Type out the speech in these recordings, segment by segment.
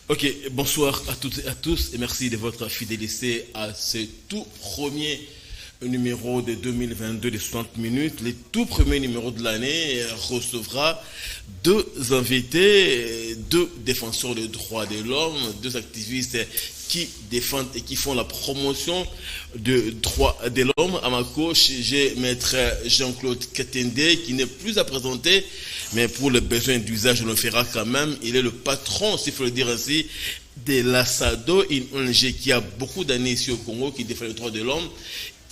Ok, bonsoir à toutes et à tous et merci de votre fidélité à ce tout premier numéro de 2022 de 60 minutes. Le tout premier numéro de l'année recevra deux invités, deux défenseurs des droits de l'homme, deux activistes qui défendent et qui font la promotion des droits de l'homme. À ma gauche, j'ai maître Jean-Claude Katende qui n'est plus à présenter, mais pour le besoin d'usage, on le fera quand même. Il est le patron, s'il faut le dire ainsi, de l'ASADO, une ONG qui a beaucoup d'années ici au Congo, qui défend les droits de l'homme.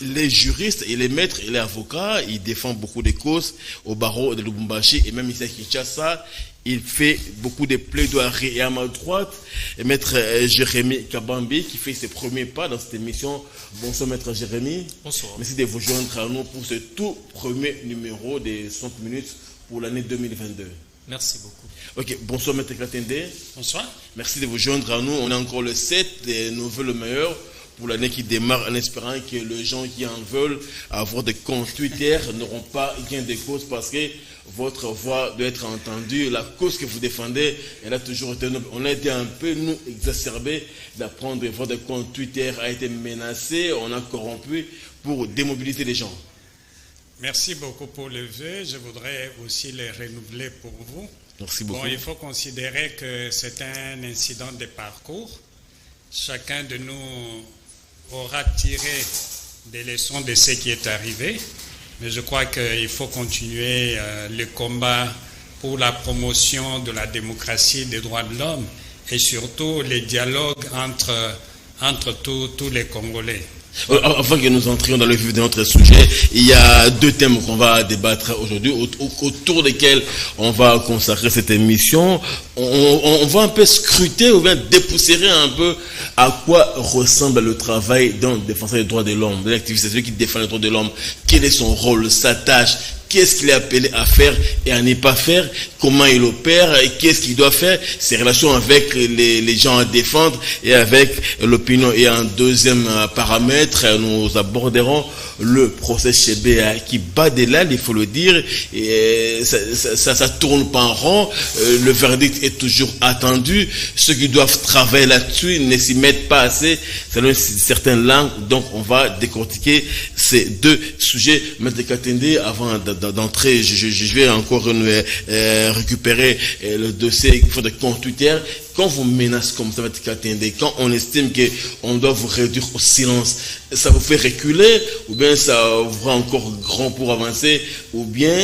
Les juristes et les maîtres et les avocats, il défend beaucoup de causes au barreau de Lubumbashi et même ici à Kinshasa. Il fait beaucoup de plaidoiries. Et à ma droite, maître Jérémy Kabambi qui fait ses premiers pas dans cette émission. Bonsoir maître Jérémy. Bonsoir. Merci de vous joindre à nous pour ce tout premier numéro des 60 minutes pour l'année 2022. Merci beaucoup. Ok, bonsoir maître Katende. Bonsoir. Merci de vous joindre à nous. On est encore le 7 et nous voulons le meilleur pour l'année qui démarre en espérant que les gens qui en veulent avoir des comptes Twitter n'auront pas gain de cause parce que votre voix doit être entendue. La cause que vous défendez, elle a toujours été noble. On a été un peu, nous, exacerbés d'apprendre que votre compte Twitter a été menacé, on a corrompu pour démobiliser les gens. Merci beaucoup pour le vœu. Je voudrais aussi les renouveler pour vous. Merci beaucoup. Bon, il faut considérer que c'est un incident de parcours. Chacun de nous aura tiré des leçons de ce qui est arrivé. Mais je crois qu'il faut continuer le combat pour la promotion de la démocratie, des droits de l'homme et surtout les dialogues entre tous les Congolais. Avant que nous entrions dans le vif de notre sujet, il y a deux thèmes qu'on va débattre aujourd'hui, autour desquels on va consacrer cette émission. On va un peu scruter ou bien dépoussiérer un peu à quoi ressemble le travail d'un défenseur des droits de l'homme, d'un activiste, celui qui défend les droits de l'homme. Quel est son rôle, sa tâche? Qu'est-ce qu'il est appelé à faire et à ne pas faire? Comment il opère? Et qu'est-ce qu'il doit faire? Ses relations avec les gens à défendre et avec l'opinion. Et en deuxième paramètre, nous aborderons le procès Chebea qui bat des lames, il faut le dire. Et ça tourne pas en rond. Le verdict est toujours attendu. Ceux qui doivent travailler là-dessus ne s'y mettent pas assez selon certaines langues. Donc on va décortiquer ces deux sujets. Maître Katende, avant d'entrer, je vais encore récupérer le dossier de compte Twitter. Quand vous menacez comme ça, Maître Katende, quand on estime qu'on doit vous réduire au silence, ça vous fait reculer ou bien ça vous rend encore grand pour avancer ou bien,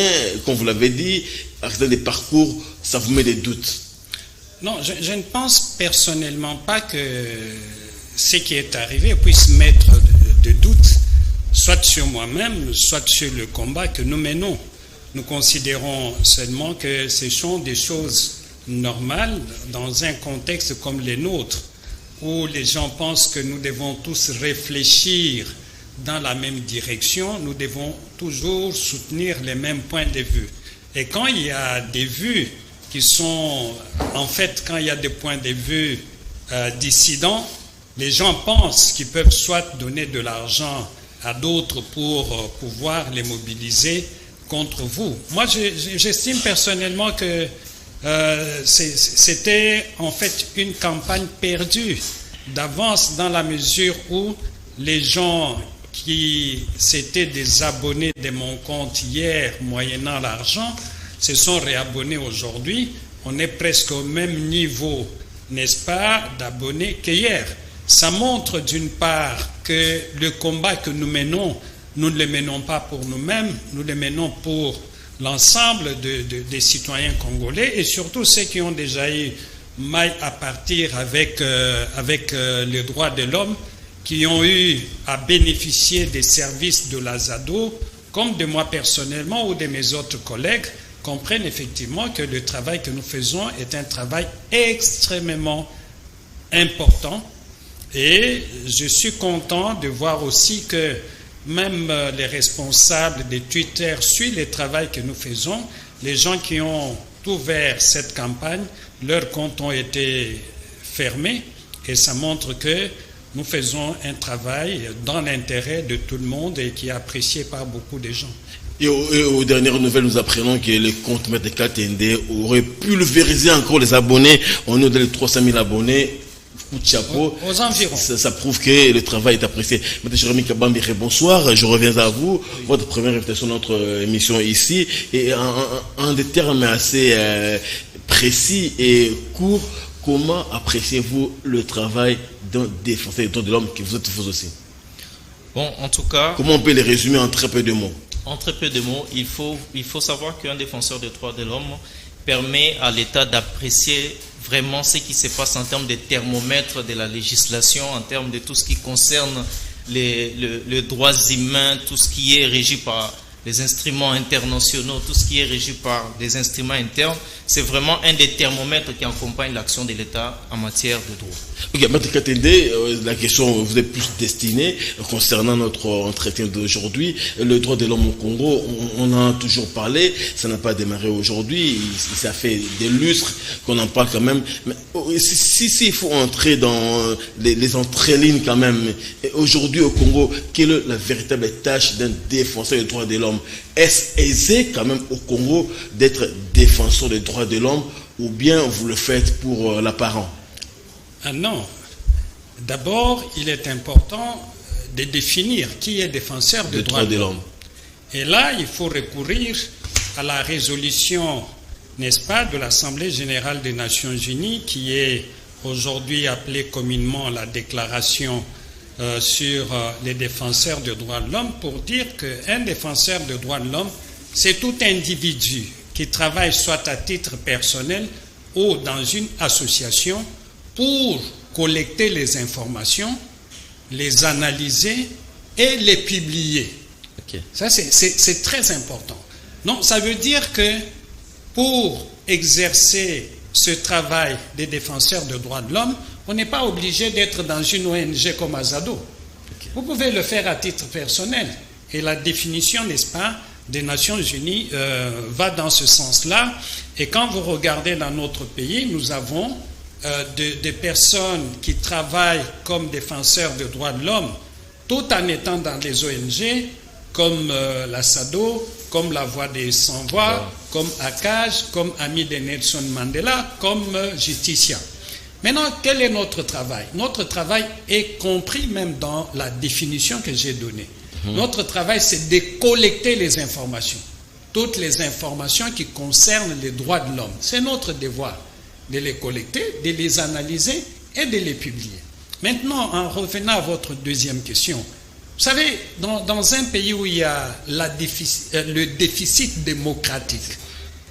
comme vous l'avez dit, accident des parcours, ça vous met des doutes? Non, je ne pense personnellement pas que ce qui est arrivé puisse mettre de doute soit sur moi-même, soit sur le combat que nous menons. Nous considérons seulement que ce sont des choses normales dans un contexte comme le nôtre, où les gens pensent que nous devons tous réfléchir dans la même direction, nous devons toujours soutenir les mêmes points de vue. Et quand il y a des vues qui sont, en fait, quand il y a des points de vue dissidents, les gens pensent qu'ils peuvent soit donner de l'argent à d'autres pour pouvoir les mobiliser contre vous. Moi, j'estime personnellement que c'était en fait une campagne perdue d'avance dans la mesure où les gens qui s'étaient désabonnés de mon compte hier moyennant l'argent se sont réabonnés aujourd'hui. On est presque au même niveau, n'est-ce pas, d'abonnés qu'hier. Ça montre d'une part que le combat que nous menons, nous ne le menons pas pour nous-mêmes, nous le menons pour l'ensemble des citoyens congolais et surtout ceux qui ont déjà eu maille à partir avec les droits de l'homme, qui ont eu à bénéficier des services de l'ASADO, comme de moi personnellement ou de mes autres collègues, comprennent effectivement que le travail que nous faisons est un travail extrêmement important. Et je suis content de voir aussi que même les responsables de Twitter suivent le travail que nous faisons. Les gens qui ont ouvert cette campagne, leurs comptes ont été fermés et ça montre que nous faisons un travail dans l'intérêt de tout le monde et qui est apprécié par beaucoup de gens. Et aux dernières nouvelles, nous apprenons que le compte Maître Katende aurait pulvérisé encore les abonnés. On est dans les 300 000 abonnés. Coup de chapeau. Aux environs. Ça prouve que le travail est apprécié. Maître Jérémy Kabambi, bonsoir. Je reviens à vous. Oui. Votre première invitation à notre émission ici. Et en des termes assez précis et courts, comment appréciez-vous le travail d'un défenseur des droits de l'homme que vous êtes vous aussi? Bon, en tout cas... Comment on peut les résumer en très peu de mots? En très peu de mots, il faut savoir qu'un défenseur des droits de l'homme permet à l'État d'apprécier vraiment ce qui se passe en termes de thermomètre de la législation, en termes de tout ce qui concerne les droits humains, tout ce qui est régi par les instruments internationaux, tout ce qui est régi par des instruments internes. C'est vraiment un des thermomètres qui accompagne l'action de l'État en matière de droit. Ok, Maître Katende, la question vous est plus destinée concernant notre entretien d'aujourd'hui. Le droit de l'homme au Congo, on en a toujours parlé, ça n'a pas démarré aujourd'hui, ça fait des lustres qu'on en parle quand même. Mais si il faut entrer dans les entrelignes quand même, aujourd'hui au Congo, quelle est la véritable tâche d'un défenseur des droits de l'homme? Est-ce aisé quand même au Congo d'être défenseur des droits de l'homme ou bien vous le faites pour l'apparent? Ah non. D'abord, il est important de définir qui est défenseur des droits de l'homme. Et là, il faut recourir à la résolution, n'est-ce pas, de l'Assemblée générale des Nations unies, qui est aujourd'hui appelée communément la déclaration sur les défenseurs des droits de l'homme, pour dire qu'un défenseur des droits de l'homme, c'est tout individu qui travaille soit à titre personnel ou dans une association pour collecter les informations, les analyser et les publier. Okay. Ça, c'est très important. Non, ça veut dire que pour exercer ce travail des défenseurs des droits de l'homme, on n'est pas obligé d'être dans une ONG comme Azado. Okay. Vous pouvez le faire à titre personnel. Et la définition, n'est-ce pas, des Nations Unies va dans ce sens-là. Et quand vous regardez dans notre pays, nous avons des personnes qui travaillent comme défenseurs des droits de l'homme, tout en étant dans les ONG, comme la SADO, comme la Voix des Sans-Voix, comme ACAJ, comme Amis de Nelson Mandela, comme Justicia. Maintenant, quel est notre travail? Notre travail est compris même dans la définition que j'ai donnée. Notre travail, c'est de collecter les informations, toutes les informations qui concernent les droits de l'homme. C'est notre devoir de les collecter, de les analyser et de les publier. Maintenant, en revenant à votre deuxième question, vous savez, dans un pays où il y a le déficit démocratique,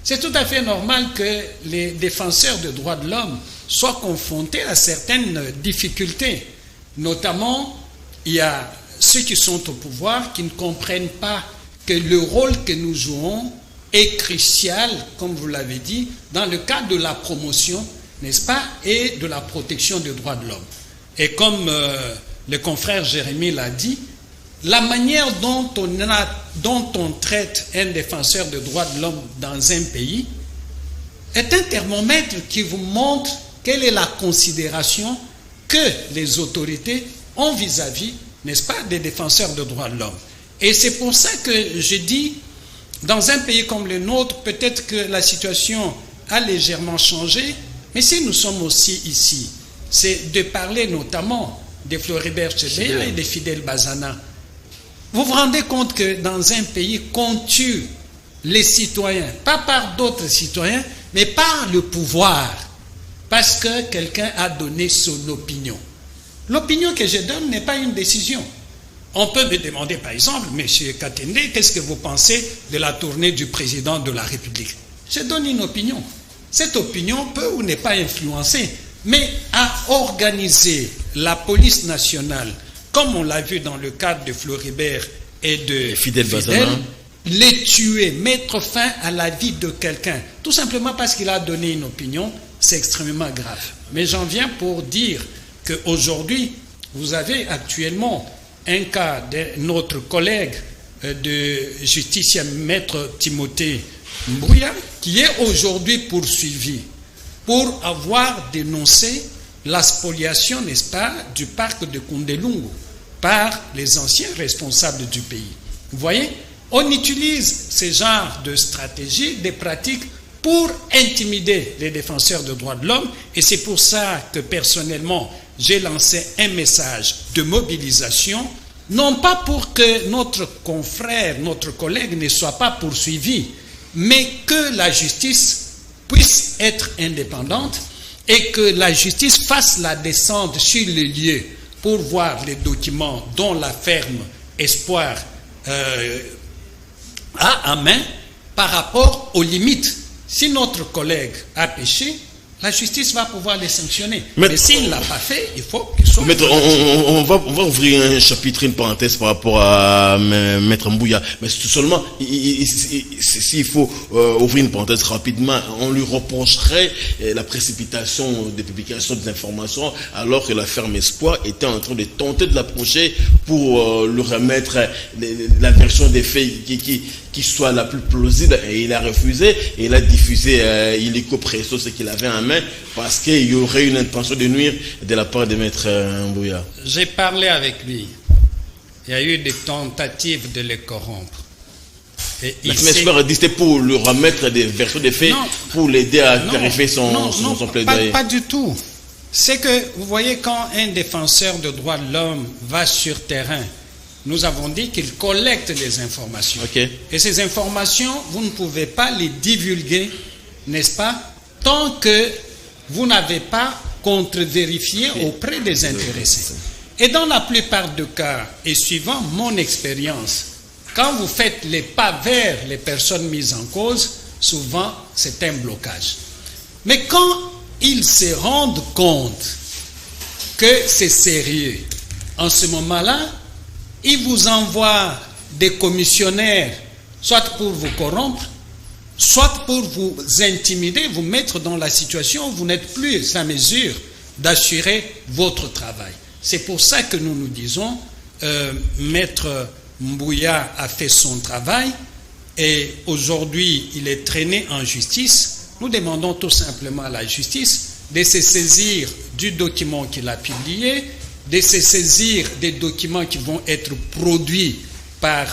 c'est tout à fait normal que les défenseurs des droits de l'homme soient confrontés à certaines difficultés. Notamment, il y a ceux qui sont au pouvoir qui ne comprennent pas que le rôle que nous jouons est crucial, comme vous l'avez dit, dans le cadre de la promotion, n'est-ce pas, et de la protection des droits de l'homme. Et comme le confrère Jérémy l'a dit, la manière dont on traite un défenseur des droits de l'homme dans un pays est un thermomètre qui vous montre quelle est la considération que les autorités ont vis-à-vis, n'est-ce pas, des défenseurs des droits de l'homme. Et c'est pour ça que je dis, dans un pays comme le nôtre, peut-être que la situation a légèrement changé, mais si nous sommes aussi ici, c'est de parler notamment de Floribert Chebeya et de Fidel Bazana. Vous vous rendez compte que dans un pays qu'on tue les citoyens, pas par d'autres citoyens, mais par le pouvoir, parce que quelqu'un a donné son opinion. L'opinion que je donne n'est pas une décision. On peut me demander, par exemple, M. Katende, qu'est-ce que vous pensez de la tournée du président de la République? Je donne une opinion. Cette opinion peut ou n'est pas influencée, mais à organiser la police nationale, comme on l'a vu dans le cadre de Floribert et de Fidel, les tuer, mettre fin à la vie de quelqu'un, tout simplement parce qu'il a donné une opinion, c'est extrêmement grave. Mais j'en viens pour dire qu'aujourd'hui, vous avez actuellement un cas de notre collègue de justice, Maître Timothée Mbouya, qui est aujourd'hui poursuivi pour avoir dénoncé la spoliation, n'est-ce pas, du parc de Kundelungu par les anciens responsables du pays. Vous voyez? On utilise ce genre de stratégie, des pratiques pour intimider les défenseurs des droits de l'homme, et c'est pour ça que personnellement, j'ai lancé un message de mobilisation, non pas pour que notre confrère, notre collègue ne soit pas poursuivi, mais que la justice puisse être indépendante et que la justice fasse la descente sur les lieux pour voir les documents dont la ferme Espoir a en main par rapport aux limites. Si notre collègue a péché, la justice va pouvoir les sanctionner. Mais s'il ne l'a pas fait, il faut qu'il soit... Maître, on va ouvrir un chapitre, une parenthèse par rapport à Maître Mbouya. Mais tout seulement, s'il faut ouvrir une parenthèse rapidement, on lui reprocherait la précipitation des publications des informations alors que la ferme Espoir était en train de tenter de l'approcher pour lui remettre la version des faits qui soit la plus plausible, et il a refusé, et il a diffusé illico presto ce qu'il avait en main parce qu'il y aurait une intention de nuire de la part de Maître Mbouya. J'ai parlé avec lui. Il y a eu des tentatives de le corrompre. Et la ferme Espoir a dit c'était pour lui remettre des versions des faits, pour l'aider à clarifier son plaidoyer. Pas du tout. C'est que, vous voyez, quand un défenseur de droits de l'homme va sur terrain, nous avons dit qu'il collecte les informations. Okay. Et ces informations, vous ne pouvez pas les divulguer, n'est-ce pas, tant que vous n'avez pas contre-vérifié auprès des intéressés. Et dans la plupart des cas, et suivant mon expérience, quand vous faites les pas vers les personnes mises en cause, souvent c'est un blocage. Mais quand ils se rendent compte que c'est sérieux, en ce moment-là, ils vous envoient des commissionnaires, soit pour vous corrompre, soit pour vous intimider, vous mettre dans la situation où vous n'êtes plus en mesure d'assurer votre travail. C'est pour ça que nous nous disons, Maître Mbouya a fait son travail et aujourd'hui il est traîné en justice. Nous demandons tout simplement à la justice de se saisir du document qu'il a publié, de se saisir des documents qui vont être produits par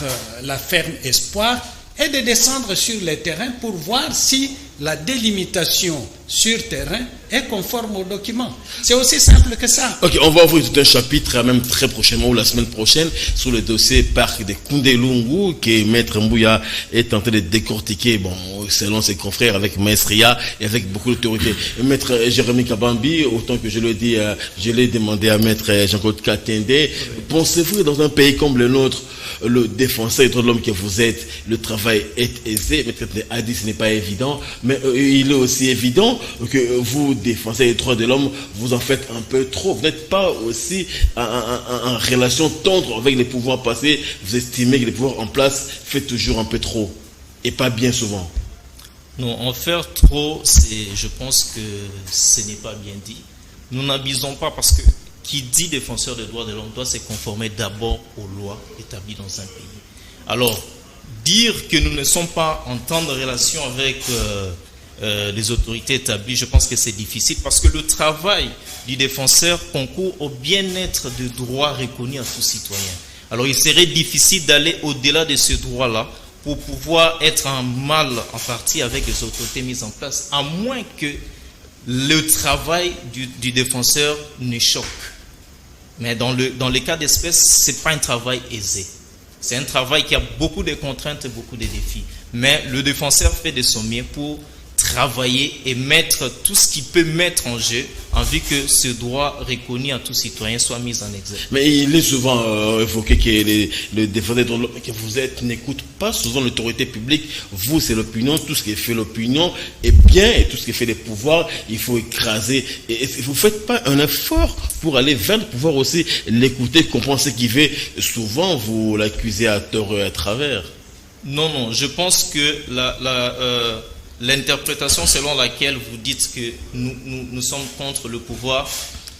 la ferme Espoir et de descendre sur le terrain pour voir si la délimitation sur terrain est conforme aux documents. C'est aussi simple que ça. Ok, on va ouvrir tout un chapitre, même très prochainement ou la semaine prochaine, sur le dossier parc de Koundelungu que Maître Mbouya est tenté de décortiquer, bon, selon ses confrères, avec maestria et avec beaucoup d'autorité. Maître Jérémy Kabambi, autant que je l'ai dit, je l'ai demandé à Maître Jean-Claude Katende, pensez-vous que dans un pays comme le nôtre, le défenseur des droits de l'homme que vous êtes, le travail est aisé, Maître a dit ce n'est pas évident, mais il est aussi évident que vous, défenseurs des droits de l'homme, vous en faites un peu trop. Vous n'êtes pas aussi en relation tendre avec les pouvoirs passés. Vous estimez que les pouvoirs en place fait toujours un peu trop et pas bien souvent. Non, en faire trop, je pense que ce n'est pas bien dit. Nous n'abusons pas parce que qui dit défenseur des droits de l'homme doit se conformer d'abord aux lois établies dans un pays. Alors, dire que nous ne sommes pas en tendre relation avec les autorités établies, je pense que c'est difficile parce que le travail du défenseur concourt au bien-être de droits reconnus à tout citoyen. Alors, il serait difficile d'aller au-delà de ce droit-là pour pouvoir être en mal en partie avec les autorités mises en place, à moins que le travail du défenseur ne choque. Mais dans le cas d'espèce, ce n'est pas un travail aisé. C'est un travail qui a beaucoup de contraintes et beaucoup de défis. Mais le défenseur fait de son mieux pour travailler et mettre tout ce qu'il peut mettre en jeu en vue que ce droit reconnu à tout citoyen soit mis en exergue. Mais il est souvent évoqué que le défenseur que vous êtes n'écoute pas souvent l'autorité publique. Vous, c'est l'opinion, tout ce qui fait l'opinion est bien et tout ce qui fait les pouvoirs, il faut écraser. Et vous ne faites pas un effort pour aller vers le pouvoir aussi, l'écouter, comprendre ce qu'il fait. Souvent, vous l'accusez à tort et à travers. Non, je pense que l'interprétation selon laquelle vous dites que nous sommes contre le pouvoir,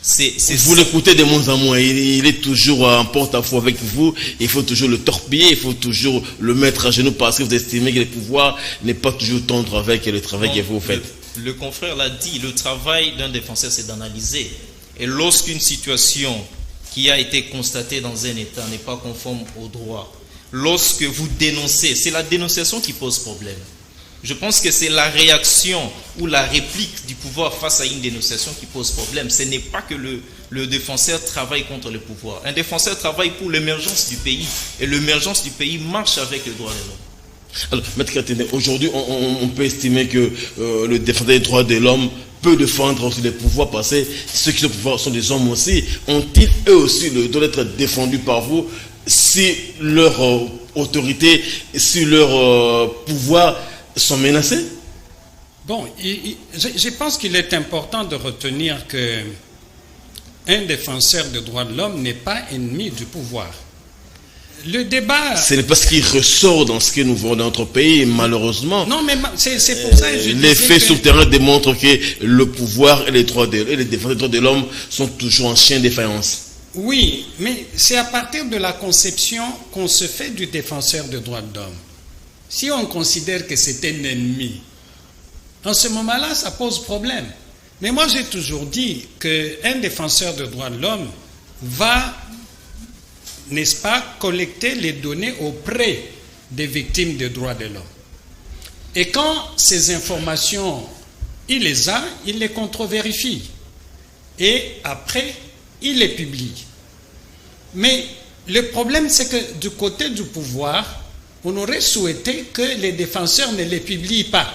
vous l'écoutez de moins en moins. Il est toujours en porte-à-faux avec vous. Il faut toujours le torpiller, il faut toujours le mettre à genoux parce que vous estimez que le pouvoir n'est pas toujours tendre avec le travail que vous faites. Le confrère l'a dit, le travail d'un défenseur, c'est d'analyser. Et lorsqu'une situation qui a été constatée dans un État n'est pas conforme au droit, lorsque vous dénoncez, c'est la dénonciation qui pose problème. Je pense que c'est la réaction ou la réplique du pouvoir face à une dénonciation qui pose problème. Ce n'est pas que le défenseur travaille contre le pouvoir. Un défenseur travaille pour l'émergence du pays. Et l'émergence du pays marche avec le droit de l'homme. Alors, Maître Katende, aujourd'hui, on peut estimer que le défenseur des droits de l'homme peut défendre aussi les pouvoirs, parce que ceux qui sont au pouvoir sont des hommes aussi. Ont-ils eux aussi le droit d'être défendus par vous si leur autorité, si leur pouvoir sont menacés? Bon, je pense qu'il est important de retenir que un défenseur des droits de l'homme n'est pas ennemi du pouvoir. Le débat... Ce n'est pas ce qui ressort dans ce que nous voyons dans notre pays, malheureusement. Non, mais c'est pour ça que je les faits sur le terrain démontrent que le pouvoir et les défenseurs des droits de l'homme sont toujours en chien de défaillance. Oui, mais c'est à partir de la conception qu'on se fait du défenseur des droits de l'homme. Si on considère que c'est un ennemi, en ce moment-là, ça pose problème. Mais moi, j'ai toujours dit qu'un défenseur des droits de l'homme va, n'est-ce pas, collecter les données auprès des victimes des droits de l'homme. Et quand ces informations, il les a, il les contre-vérifie. Et après, il les publie. Mais le problème, c'est que du côté du pouvoir, on aurait souhaité que les défenseurs ne les publient pas.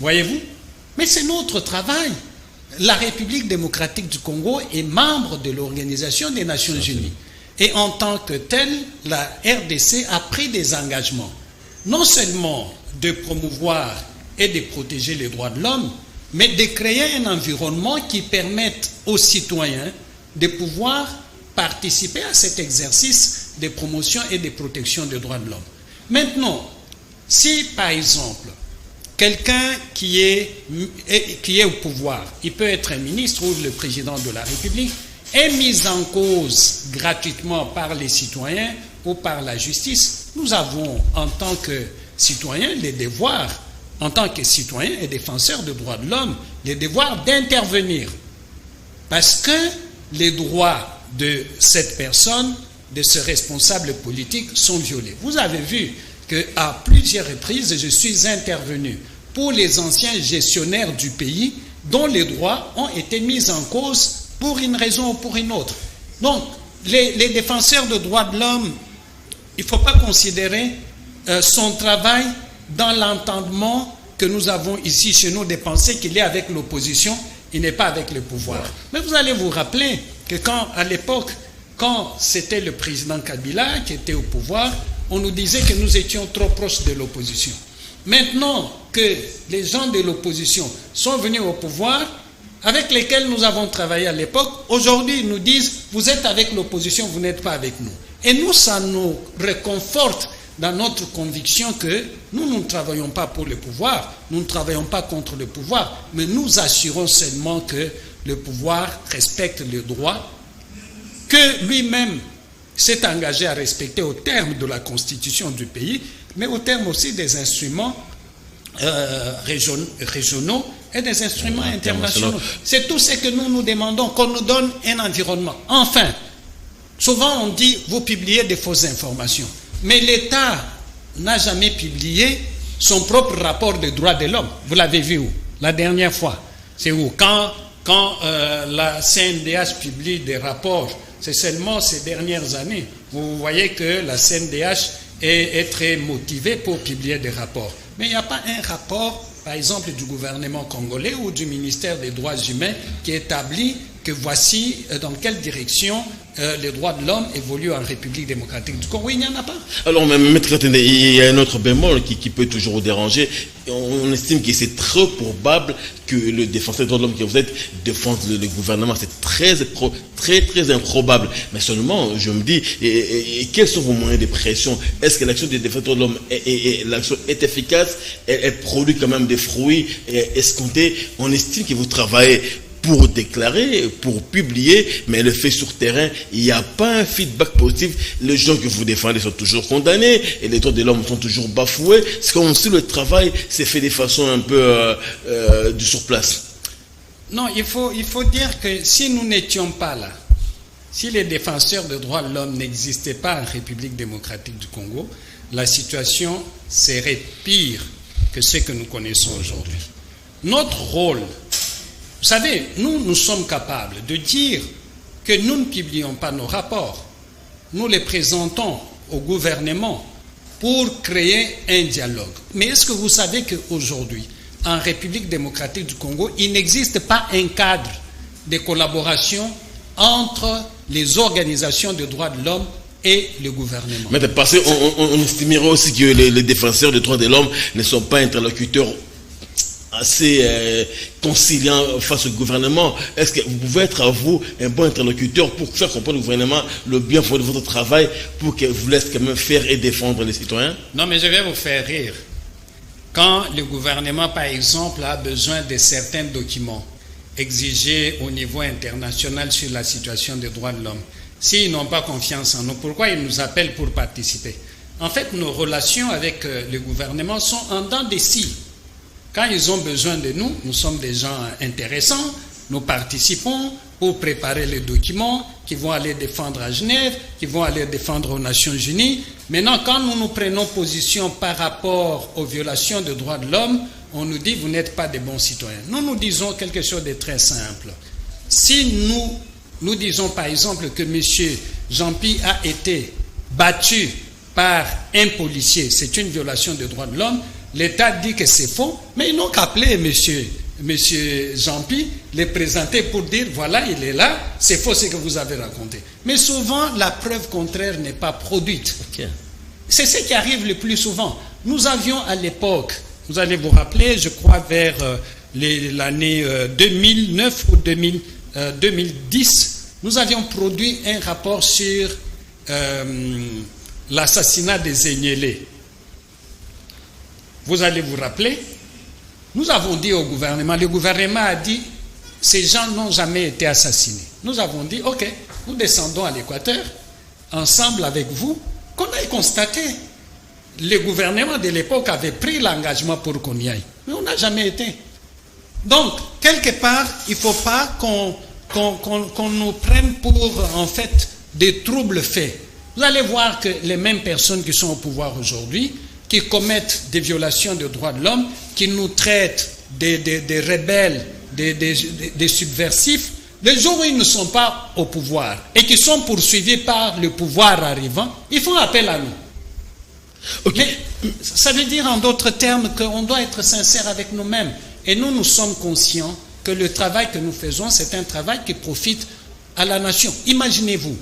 Voyez-vous? Mais c'est notre travail. La République démocratique du Congo est membre de l'Organisation des Nations Unies. Et en tant que telle, la RDC a pris des engagements, non seulement de promouvoir et de protéger les droits de l'homme, mais de créer un environnement qui permette aux citoyens de pouvoir participer à cet exercice de promotion et de protection des droits de l'homme. Maintenant, si par exemple, quelqu'un qui est au pouvoir, il peut être un ministre ou le président de la République, est mis en cause gratuitement par les citoyens ou par la justice, nous avons en tant que citoyens les devoirs, en tant que citoyens et défenseurs des droits de l'homme, les devoirs d'intervenir. Parce que les droits de cette personne, de ce responsable politique sont violés. Vous avez vu qu'à plusieurs reprises, je suis intervenu pour les anciens gestionnaires du pays dont les droits ont été mis en cause pour une raison ou pour une autre. Donc, les défenseurs des droits de l'homme, il ne faut pas considérer son travail dans l'entendement que nous avons ici chez nous de penser qu'il est avec l'opposition, il n'est pas avec le pouvoir. Mais vous allez vous rappeler que à l'époque, quand c'était le président Kabila qui était au pouvoir, on nous disait que nous étions trop proches de l'opposition. Maintenant que les gens de l'opposition sont venus au pouvoir, avec lesquels nous avons travaillé à l'époque, aujourd'hui ils nous disent « vous êtes avec l'opposition, vous n'êtes pas avec nous ». Et nous, ça nous réconforte dans notre conviction que nous ne travaillons pas pour le pouvoir, nous ne travaillons pas contre le pouvoir, mais nous assurons seulement que le pouvoir respecte les droits que lui-même s'est engagé à respecter au terme de la constitution du pays, mais au terme aussi des instruments régionaux et des instruments internationaux. C'est tout ce que nous nous demandons, qu'on nous donne un environnement. Enfin, souvent on dit, vous publiez des fausses informations. Mais l'État n'a jamais publié son propre rapport des droits de l'homme. Vous l'avez vu où? La dernière fois. C'est où? Quand la CNDH publie des rapports, c'est seulement ces dernières années. Vous voyez que la CNDH est très motivée pour publier des rapports. Mais il n'y a pas un rapport, par exemple, du gouvernement congolais ou du ministère des droits humains qui établit que voici dans quelle direction les droits de l'homme évoluent en République démocratique du Congo. Il n'y en a pas. Alors, Maître Katende, il y a un autre bémol qui peut toujours déranger. On estime que c'est trop probable que le défenseur des droits de l'homme que vous êtes défende le gouvernement. C'est très improbable. Mais seulement, je me dis, et quels sont vos moyens de pression? Est-ce que l'action des défenseurs des droits de l'homme l'action est efficace? Elle produit quand même des fruits escomptés? On estime que vous travaillez pour déclarer, pour publier, mais le fait sur terrain, il n'y a pas un feedback positif. Les gens que vous défendez sont toujours condamnés et les droits de l'homme sont toujours bafoués. C'est comme si le travail s'est fait de façon un peu du surplace. Non, il faut dire que si nous n'étions pas là, Si les défenseurs des droits de l'homme n'existaient pas en République démocratique du Congo, la situation serait pire que ce que nous connaissons aujourd'hui. Notre rôle, vous savez, nous sommes capables de dire que nous ne publions pas nos rapports. Nous les présentons au gouvernement pour créer un dialogue. Mais est-ce que vous savez qu'aujourd'hui, en République démocratique du Congo, il n'existe pas un cadre de collaboration entre les organisations de droits de l'homme et le gouvernement? Mais parce qu'on estimerait aussi que les défenseurs des droits de l'homme ne sont pas interlocuteurs assez conciliants face au gouvernement. Est-ce que vous pouvez être à vous un bon interlocuteur pour faire comprendre au gouvernement le bien fondé de votre travail pour qu'il vous laisse quand même faire et défendre les citoyens? Non, mais je vais vous faire rire. Quand le gouvernement, par exemple, a besoin de certains documents exigés au niveau international sur la situation des droits de l'homme, s'ils n'ont pas confiance en nous, pourquoi ils nous appellent pour participer? En fait, nos relations avec le gouvernement sont en dents de scie. Quand ils ont besoin de nous, nous sommes des gens intéressants, nous participons pour préparer les documents qui vont aller défendre à Genève, qui vont aller défendre aux Nations Unies. Maintenant, quand nous prenons position par rapport aux violations des droits de l'homme, on nous dit, vous n'êtes pas des bons citoyens. Nous disons quelque chose de très simple. Si nous disons par exemple que M. Jean-Pierre a été battu par un policier, c'est une violation des droits de l'homme, l'État dit que c'est faux, mais ils n'ont qu'à appeler M. Jean-Pierre, les présenter pour dire, voilà, il est là, c'est faux ce que vous avez raconté. Mais souvent, la preuve contraire n'est pas produite. Okay. C'est ce qui arrive le plus souvent. Nous avions à l'époque, vous allez vous rappeler, je crois vers l'année 2009 ou 2010, nous avions produit un rapport sur l'assassinat des Enyélé. Vous allez vous rappeler, nous avons dit au gouvernement, le gouvernement a dit, ces gens n'ont jamais été assassinés. Nous avons dit, ok, nous descendons à l'Équateur, ensemble avec vous, qu'on aille constater. Le gouvernement de l'époque avait pris l'engagement pour qu'on y aille, mais on n'a jamais été. Donc, quelque part, il ne faut pas qu'on nous prenne pour, en fait, des troubles faits. Vous allez voir que les mêmes personnes qui sont au pouvoir aujourd'hui, qui commettent des violations des droits de l'homme, qui nous traitent des rebelles, des subversifs, le jour où ils ne sont pas au pouvoir et qui sont poursuivis par le pouvoir arrivant, ils font appel à nous. Okay. Mais ça veut dire en d'autres termes qu'on doit être sincère avec nous-mêmes. Et nous sommes conscients que le travail que nous faisons, c'est un travail qui profite à la nation. Imaginez-vous,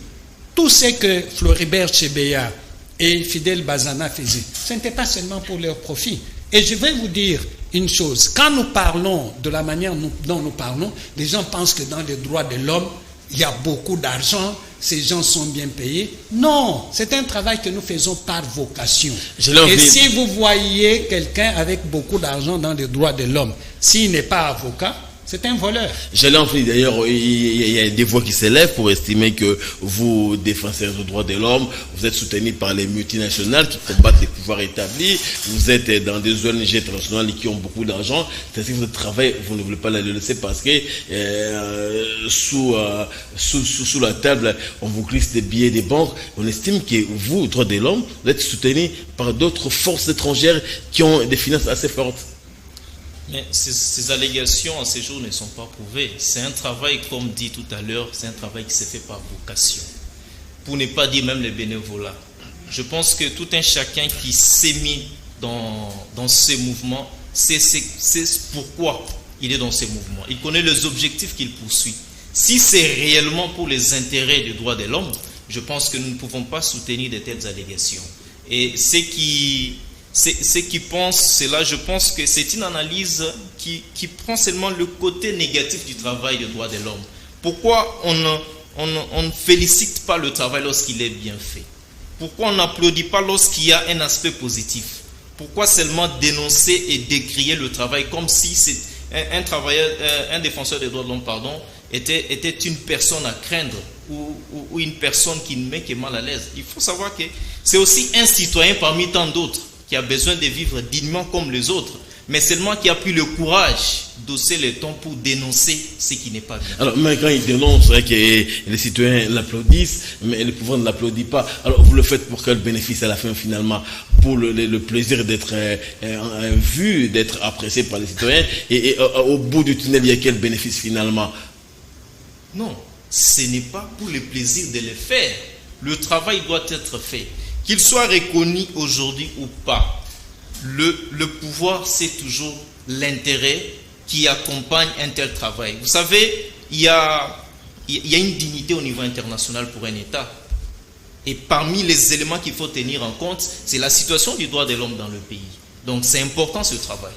tout ce que Floribert Chebeya et Fidel Bazana faisaient, ce n'était pas seulement pour leur profit. Et je vais vous dire une chose, quand nous parlons de la manière dont nous parlons, les gens pensent que dans les droits de l'homme, il y a beaucoup d'argent, ces gens sont bien payés. Non, c'est un travail que nous faisons par vocation. Et si vous voyez quelqu'un avec beaucoup d'argent dans les droits de l'homme, s'il n'est pas avocat, c'est un voleur. J'allais en venir, d'ailleurs, il y a des voix qui s'élèvent pour estimer que vous, défenseurs des droits de l'homme, vous êtes soutenus par les multinationales qui combattent les pouvoirs établis, vous êtes dans des ONG internationales qui ont beaucoup d'argent, c'est-à-dire que votre travail, vous ne voulez pas le laisser parce que sous la table, on vous glisse des billets des banques. On estime que vous, droits de l'homme, vous êtes soutenus par d'autres forces étrangères qui ont des finances assez fortes. Mais ces allégations à ce jour ne sont pas prouvées. C'est un travail, comme dit tout à l'heure, c'est un travail qui se fait par vocation. Pour ne pas dire même le bénévolat. Je pense que tout un chacun qui s'est mis dans ces mouvements, c'est pourquoi il est dans ces mouvements. Il connaît les objectifs qu'il poursuit. Si c'est réellement pour les intérêts des droits de l'homme, je pense que nous ne pouvons pas soutenir de telles allégations. Et ceux qui pensent cela, je pense que c'est une analyse qui prend seulement le côté négatif du travail des droits de l'homme. Pourquoi on ne félicite pas le travail lorsqu'il est bien fait? Pourquoi on n'applaudit pas lorsqu'il y a un aspect positif? Pourquoi seulement dénoncer et décrier le travail comme si c'est un défenseur des droits de l'homme, était une personne à craindre ou une personne qui ne met que mal à l'aise? Il faut savoir que c'est aussi un citoyen parmi tant d'autres qui a besoin de vivre dignement comme les autres. mais seulement qui a pris le courage d'hausser le ton pour dénoncer ce qui n'est pas bien. Alors, mais quand il dénonce, c'est vrai que les citoyens l'applaudissent, mais le pouvoir ne l'applaudit pas. Alors, vous le faites pour quel bénéfice à la fin, finalement? Pour le plaisir d'être vu, d'être apprécié par les citoyens, et au bout du tunnel, il y a quel bénéfice, finalement? Non, ce n'est pas pour le plaisir de le faire. Le travail doit être fait. Qu'il soit reconnu aujourd'hui ou pas, le pouvoir, c'est toujours l'intérêt qui accompagne un tel travail. Vous savez, il y a une dignité au niveau international pour un État. Et parmi les éléments qu'il faut tenir en compte, c'est la situation du droit de l'homme dans le pays. Donc c'est important ce travail.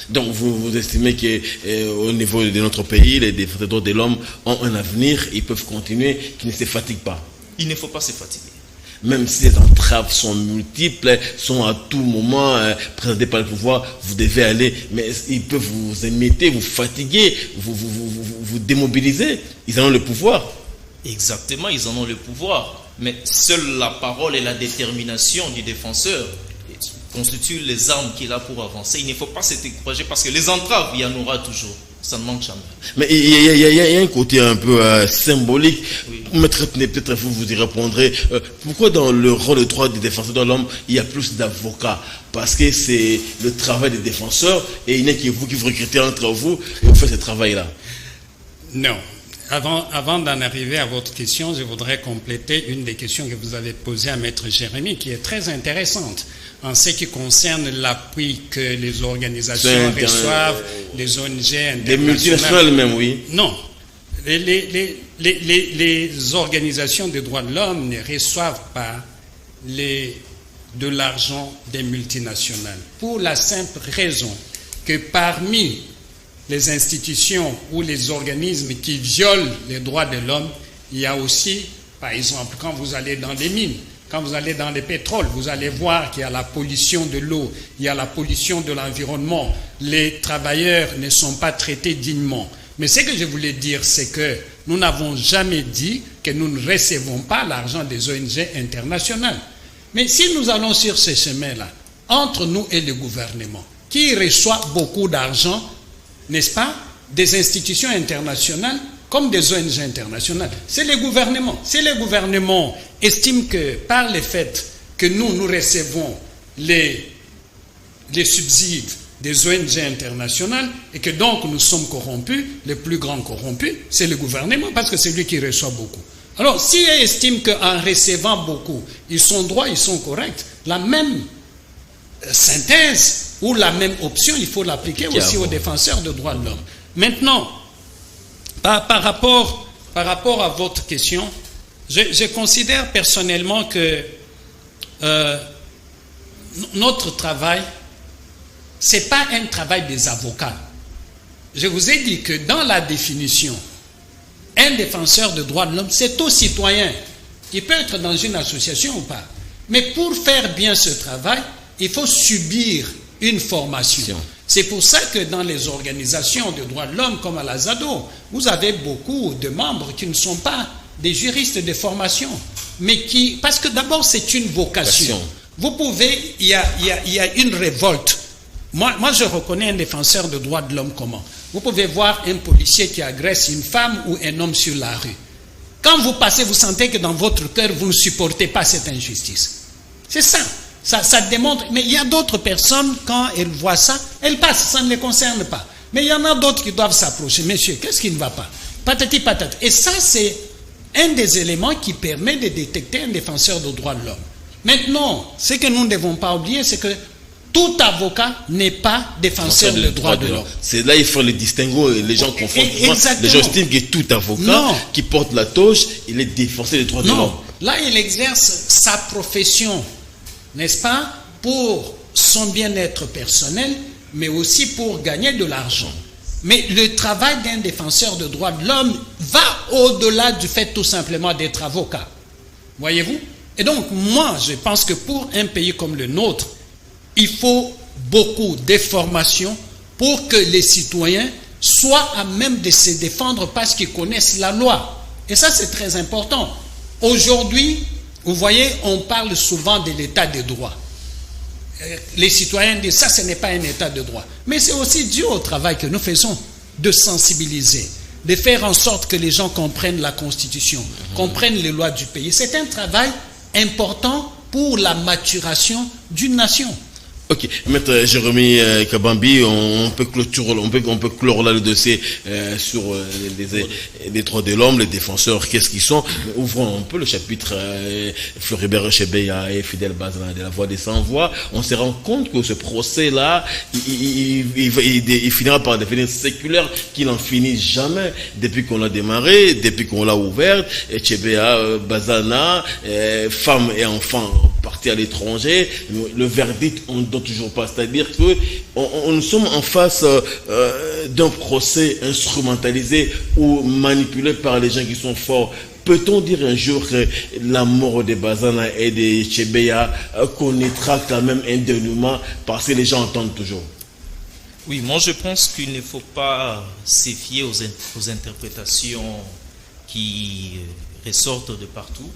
Donc vous estimez qu'au niveau de notre pays, les défenseurs des droits de l'homme ont un avenir, ils peuvent continuer, qu'ils ne se fatiguent pas? Il ne faut pas se fatiguer. Même si les entraves sont multiples, sont à tout moment présentées par le pouvoir, vous devez aller, mais ils peuvent vous émetter, vous fatiguer, vous démobiliser. Ils en ont le pouvoir. Exactement, ils en ont le pouvoir. Mais seule la parole et la détermination du défenseur constituent les armes qu'il a pour avancer. Il ne faut pas se décourager parce que les entraves, il y en aura toujours. Ça ne manque jamais. Mais il y a un côté un peu symbolique. Oui. Maître, peut-être vous y répondrez. Pourquoi dans le rôle de droit des défenseurs de l'homme, il y a plus d'avocats? Parce que c'est le travail des défenseurs et il n'y a que vous qui vous recrutez entre vous et vous faites ce travail-là. Non. Avant d'en arriver à votre question, je voudrais compléter une des questions que vous avez posées à Maître Jérémy, qui est très intéressante en ce qui concerne l'appui que les organisations reçoivent, les ONG internationales. Des multinationales même, oui. Non. Les organisations des droits de l'homme ne reçoivent pas de l'argent des multinationales. Pour la simple raison que parmi les institutions ou les organismes qui violent les droits de l'homme, il y a aussi, par exemple, quand vous allez dans les mines, quand vous allez dans les pétroles, vous allez voir qu'il y a la pollution de l'eau, il y a la pollution de l'environnement. Les travailleurs ne sont pas traités dignement. Mais ce que je voulais dire, c'est que nous n'avons jamais dit que nous ne recevons pas l'argent des ONG internationales. Mais si nous allons sur ce chemin-là, entre nous et le gouvernement, qui reçoit beaucoup d'argent, n'est-ce pas, des institutions internationales comme des ONG internationales, c'est les gouvernements. Si les gouvernements estiment que par le fait que nous recevons les subsides des ONG internationales et que donc nous sommes corrompus, les plus grands corrompus, c'est le gouvernement parce que c'est lui qui reçoit beaucoup. Alors, si ils estiment qu'en recevant beaucoup, ils sont droits, ils sont corrects, la même synthèse ou la même option, il faut l'appliquer aussi aux défenseurs des droits de l'homme. Maintenant, par rapport à votre question, je considère personnellement que notre travail, ce n'est pas un travail des avocats. Je vous ai dit que dans la définition, un défenseur des droits de l'homme, c'est tout citoyen. Il peut être dans une association ou pas. Mais pour faire bien ce travail, il faut subir une formation. C'est pour ça que dans les organisations de droits de l'homme comme à la ZADO, vous avez beaucoup de membres qui ne sont pas des juristes de formation, mais qui, parce que d'abord c'est une vocation. Vous pouvez, il y a une révolte. Moi je reconnais un défenseur de droits de l'homme comment? Vous pouvez voir un policier qui agresse une femme ou un homme sur la rue. Quand vous passez, vous sentez que dans votre cœur, vous ne supportez pas cette injustice. C'est ça. Ça démontre, mais il y a d'autres personnes, quand elles voient ça, elles passent, ça ne les concerne pas. Mais il y en a d'autres qui doivent s'approcher. Monsieur, qu'est-ce qui ne va pas? Patati patata. Et ça, c'est un des éléments qui permet de détecter un défenseur des droits de l'homme. Maintenant, ce que nous ne devons pas oublier, c'est que tout avocat n'est pas défenseur des droits de l'homme. C'est là il faut le distinguer. Les gens confondent. Les gens estiment que tout avocat qui porte la toge, il est défenseur des droits de l'homme. Là, il exerce sa profession, n'est-ce pas, pour son bien-être personnel, mais aussi pour gagner de l'argent. Mais le travail d'un défenseur de droits de l'homme va au-delà du fait tout simplement d'être avocat. Voyez-vous? Et donc, moi, je pense que pour un pays comme le nôtre, il faut beaucoup de formations pour que les citoyens soient à même de se défendre parce qu'ils connaissent la loi. Et ça, c'est très important. Aujourd'hui, vous voyez, on parle souvent de l'état de droit. les citoyens disent ça, ce n'est pas un état de droit. Mais c'est aussi dû au travail que nous faisons de sensibiliser, de faire en sorte que les gens comprennent la Constitution, comprennent les lois du pays. C'est un travail important pour la maturation d'une nation. Ok, Maître Jérémy Kabambi, on peut clore là le dossier sur les droits de l'homme, les défenseurs, qu'est-ce qu'ils sont. Ouvrons un peu le chapitre Floribert Chebeya et Fidel Bazana de la Voix des Sans-Voix. On se rend compte que ce procès-là, il finira par devenir séculaire, qu'il n'en finit jamais depuis qu'on l'a démarré, depuis qu'on l'a ouvert. Chebeya, Bazana, femmes et enfants partis à l'étranger, le verdict, on ne donne toujours pas. C'est-à-dire que nous sommes en face d'un procès instrumentalisé ou manipulé par les gens qui sont forts. Peut-on dire un jour que la mort de Bazana et de Chebeya connaîtra quand même un dénouement parce que les gens entendent toujours? Oui, moi je pense qu'il ne faut pas se fier aux interprétations qui ressortent de partout.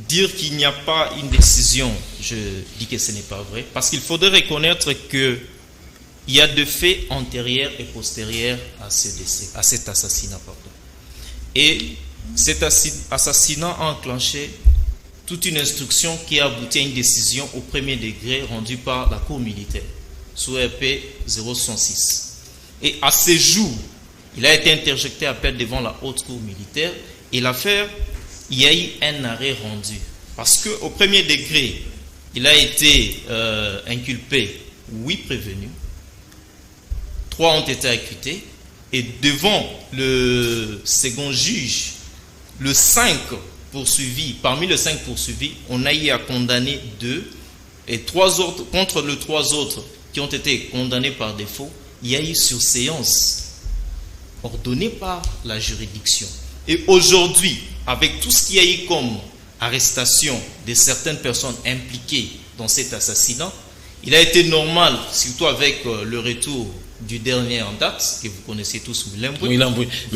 Dire qu'il n'y a pas une décision, je dis que ce n'est pas vrai, parce qu'il faudrait reconnaître qu'il y a des faits antérieurs et postérieurs à ce décès, à cet assassinat. Et cet assassinat a enclenché toute une instruction qui a abouti à une décision au premier degré rendue par la Cour militaire, sous RP 066. Et à ce jour, il a été interjecté appel devant la Haute Cour militaire et l'affaire, il y a eu un arrêt rendu. Parce qu'au premier degré, il a été inculpé 8 prévenus, 3 ont été acquittés, et devant le second juge, le 5 poursuivis, parmi les 5 poursuivis, on a eu à condamner 2, et 3 autres, contre les 3 autres qui ont été condamnés par défaut, il y a eu surséance ordonnée par la juridiction. Et aujourd'hui, avec tout ce qu'il y a eu comme arrestation de certaines personnes impliquées dans cet assassinat, il a été normal, surtout avec le retour du dernier en date, que vous connaissez tous, Mulembwe. Oui, mais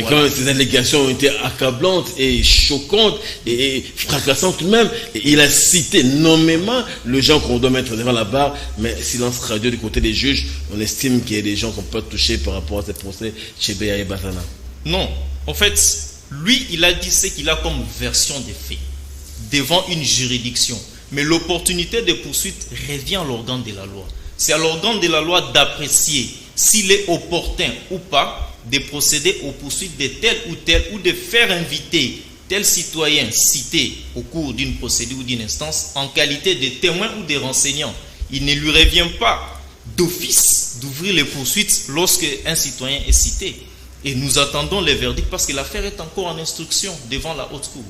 voilà. Quand même, ces allégations ont été accablantes et choquantes et fracassantes même. Et il a cité nommément le gens qu'on doit mettre devant la barre, mais silence radio du côté des juges. On estime qu'il y a des gens qu'on peut toucher par rapport à ces procès Chebeya et Bazana. Non, en fait, lui, il a dit ce qu'il a comme version des faits devant une juridiction. Mais l'opportunité de poursuite revient à l'organe de la loi. C'est à l'organe de la loi d'apprécier s'il est opportun ou pas de procéder aux poursuites de tel ou tel, ou de faire inviter tel citoyen cité au cours d'une procédure ou d'une instance en qualité de témoin ou de renseignant. Il ne lui revient pas d'office d'ouvrir les poursuites lorsque un citoyen est cité. Et nous attendons les verdicts parce que l'affaire est encore en instruction devant la haute cour.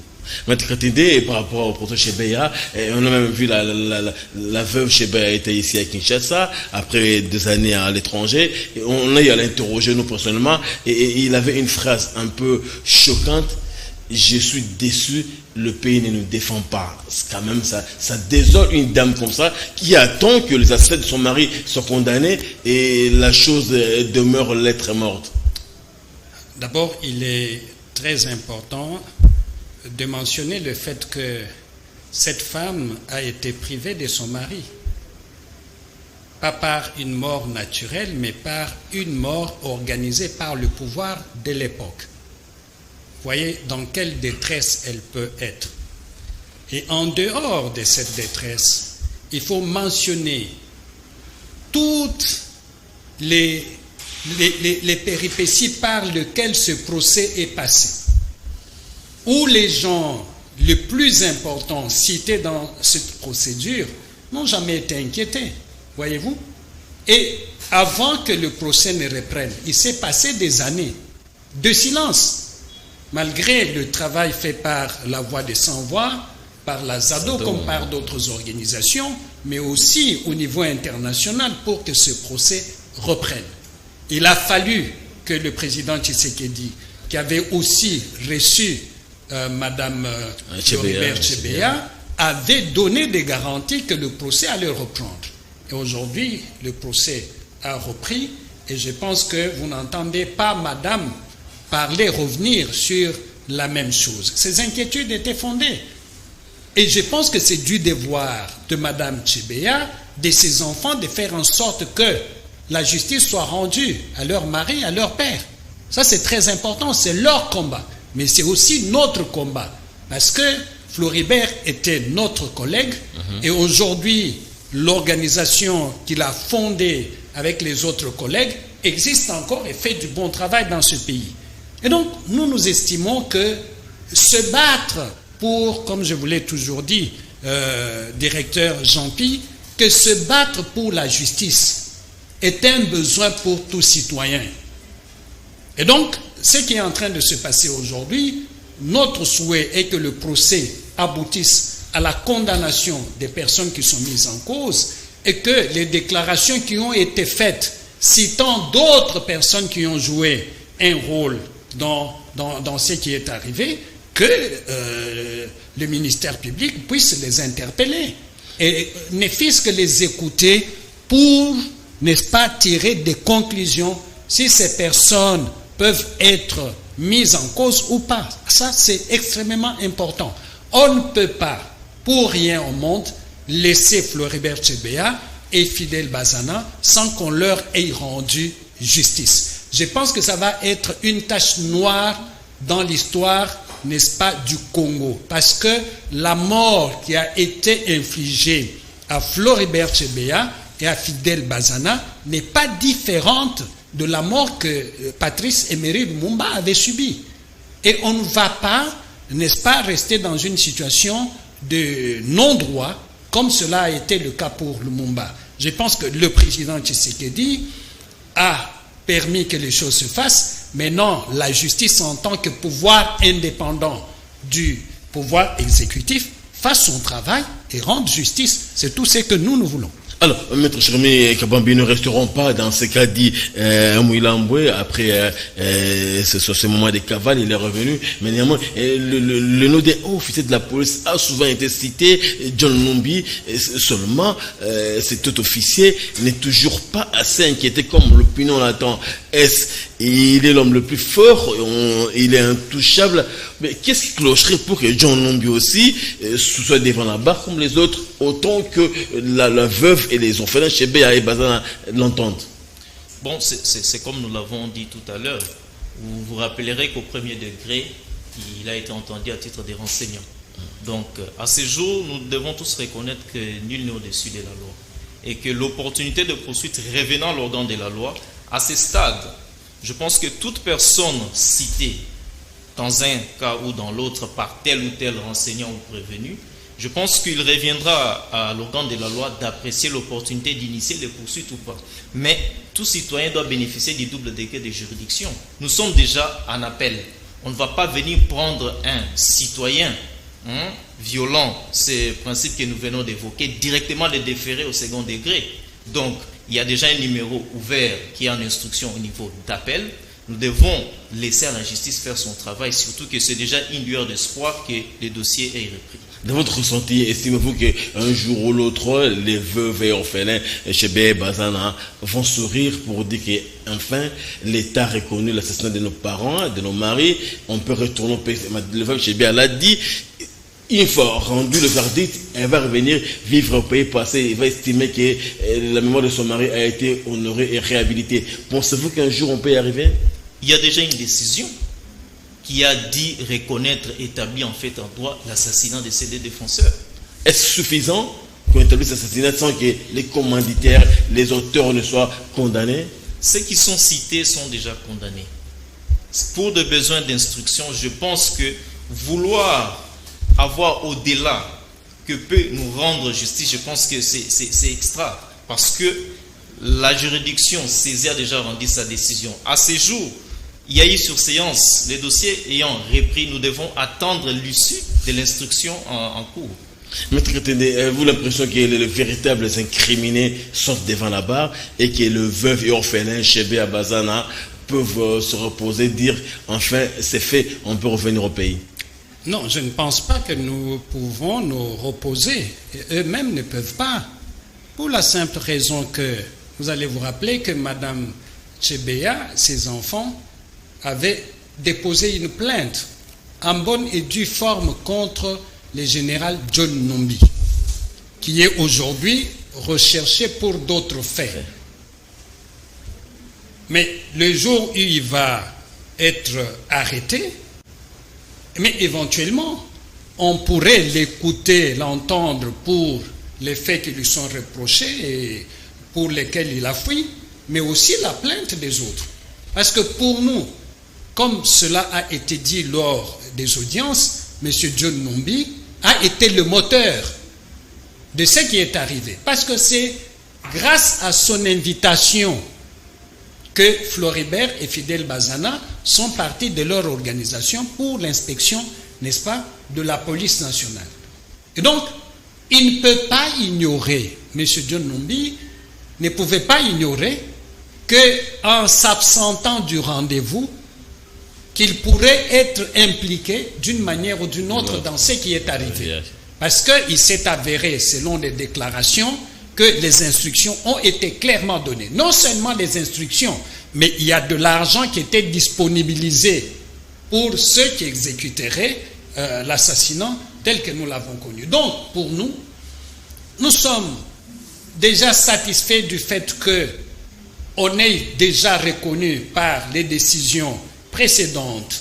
Maître Katinde, par rapport au procès Chebeya, on a même vu la veuve Chebeya était ici à Kinshasa, après 2 années à l'étranger. On a eu à l'interroger nous personnellement, et il avait une phrase un peu choquante: je suis déçu, le pays ne nous défend pas. C'est quand même ça désole une dame comme ça, qui attend que les assassinats de son mari soient condamnés, et la chose demeure lettre morte. D'abord, il est très important de mentionner le fait que cette femme a été privée de son mari. Pas par une mort naturelle, mais par une mort organisée par le pouvoir de l'époque. Voyez dans quelle détresse elle peut être. Et en dehors de cette détresse, il faut mentionner toutes les péripéties par lesquelles ce procès est passé, où les gens les plus importants cités dans cette procédure n'ont jamais été inquiétés, voyez-vous. Et avant que le procès ne reprenne, il s'est passé des années de silence, malgré le travail fait par la Voix des Sans-Voix, par la ZADO comme par d'autres organisations, mais aussi au niveau international pour que ce procès reprenne. Il a fallu que le président Tshisekedi, qui avait aussi reçu Madame Floribert Chebeya, avait donné des garanties que le procès allait reprendre. Et aujourd'hui, le procès a repris, et je pense que vous n'entendez pas Madame revenir sur la même chose. Ces inquiétudes étaient fondées. Et je pense que c'est du devoir de Madame Chebeya de ces enfants de faire en sorte que la justice soit rendue à leur mari, à leur père. Ça, c'est très important, c'est leur combat. Mais c'est aussi notre combat. Parce que Floribert était notre collègue et aujourd'hui, l'organisation qu'il a fondée avec les autres collègues existe encore et fait du bon travail dans ce pays. Et donc, nous estimons que se battre pour, comme je vous l'ai toujours dit, directeur Jean-Pi, que se battre pour la justice est un besoin pour tout citoyen. Et donc, ce qui est en train de se passer aujourd'hui, notre souhait est que le procès aboutisse à la condamnation des personnes qui sont mises en cause et que les déclarations qui ont été faites citant d'autres personnes qui ont joué un rôle dans ce qui est arrivé, que le ministère public puisse les interpeller et ne fût-ce que les écouter pour, n'est-ce pas, tirer des conclusions si ces personnes peuvent être mises en cause ou pas. Ça, c'est extrêmement important. On ne peut pas, pour rien au monde, laisser Floribert Chebeya et Fidel Bazana sans qu'on leur ait rendu justice. Je pense que ça va être une tache noire dans l'histoire, n'est-ce pas, du Congo. Parce que la mort qui a été infligée à Floribert Chebeya et à Fidel Bazana n'est pas différente de la mort que Patrice Emery Lumumba avait subie. Et on ne va pas, n'est-ce pas, rester dans une situation de non-droit comme cela a été le cas pour Lumumba. Je pense que le président Tshisekedi a permis que les choses se fassent. Maintenant, la justice en tant que pouvoir indépendant du pouvoir exécutif fasse son travail et rende justice. C'est tout ce que nous voulons. Alors, Maître Chermi Kabambi, ne resterons pas dans ce qu'a dit Mouilamboué après ce moment de cavale, il est revenu. Mais néanmoins, le nom des hauts officiers de la police a souvent été cité. John Numbi, seulement, cet officier n'est toujours pas assez inquiété comme l'opinion l'attend. Il est l'homme le plus fort, il est intouchable. Mais qu'est-ce qui clocherait pour que John Numbi aussi soit devant la barre comme les autres, autant que la veuve et les orphelins chez Béa et Bazana l'entendent? Bon, c'est comme nous l'avons dit tout à l'heure. Vous vous rappellerez qu'au premier degré, il a été entendu à titre de renseignement. Donc, à ce jour, nous devons tous reconnaître que nul n'est au-dessus de la loi. Et que l'opportunité de poursuite revenant à l'ordre de la loi, à ce stade, je pense que toute personne citée dans un cas ou dans l'autre par tel ou tel renseignant ou prévenu, je pense qu'il reviendra à l'organe de la loi d'apprécier l'opportunité d'initier les poursuites ou pas. Mais tout citoyen doit bénéficier du double degré de juridiction. Nous sommes déjà en appel. On ne va pas venir prendre un citoyen violant ces principes que nous venons d'évoquer, directement les déférer au second degré. Donc, il y a déjà un numéro ouvert qui est en instruction au niveau d'appel. Nous devons laisser à la justice faire son travail, surtout que c'est déjà une lueur d'espoir que le dossier est repris. Dans votre ressenti, estimez-vous qu'un jour ou l'autre, les veuves et orphelins chez Béa et Bazana vont sourire pour dire qu'enfin, l'État a reconnu l'assassinat de nos parents, de nos maris, on peut retourner au pays. Le veuve chez Béa l'a dit, une fois rendu le verdict, elle va revenir vivre au pays passé. Il va estimer que la mémoire de son mari a été honorée et réhabilitée. Pensez-vous qu'un jour on peut y arriver? Il y a déjà une décision qui a dit reconnaître, établir en fait en droit l'assassinat de ces deux défenseurs. Est-ce suffisant qu'on établisse l'assassinat sans que les commanditaires, les auteurs ne soient condamnés? Ceux qui sont cités sont déjà condamnés. Pour des besoins d'instruction, je pense que vouloir avoir au-delà que peut nous rendre justice, je pense que c'est extra. Parce que la juridiction saisie a déjà rendu sa décision. À ce jour, il y a eu surséance. Les dossiers ayant repris, nous devons attendre l'issue de l'instruction en cours. Maître Ketende, avez-vous l'impression que les véritables incriminés sont devant la barre et que le veuve et orphelin chez Béa Bazana peuvent se reposer, dire enfin c'est fait, on peut revenir au pays? Non, je ne pense pas que nous pouvons nous reposer. Eux-mêmes ne peuvent pas. Pour la simple raison que vous allez vous rappeler que Mme Chebeya, ses enfants, avaient déposé une plainte en bonne et due forme contre le général John Numbi, qui est aujourd'hui recherché pour d'autres faits. Mais le jour où il va être arrêté, mais éventuellement, on pourrait l'écouter, l'entendre pour les faits qui lui sont reprochés et pour lesquels il a fui, mais aussi la plainte des autres. Parce que pour nous, comme cela a été dit lors des audiences, M. John Numbi a été le moteur de ce qui est arrivé. Parce que c'est grâce à son invitation que Floribert et Fidèle Bazana sont partis de leur organisation pour l'inspection, n'est-ce pas, de la police nationale. Et donc, il ne peut pas ignorer, M. John Numbi ne pouvait pas ignorer qu'en s'absentant du rendez-vous, qu'il pourrait être impliqué d'une manière ou d'une autre dans ce qui est arrivé. Parce qu'il s'est avéré, selon les déclarations, que les instructions ont été clairement données. Non seulement les instructions, mais il y a de l'argent qui était disponibilisé pour ceux qui exécuteraient l'assassinat tel que nous l'avons connu. Donc, pour nous, nous sommes déjà satisfaits du fait qu'on ait déjà reconnu par les décisions précédentes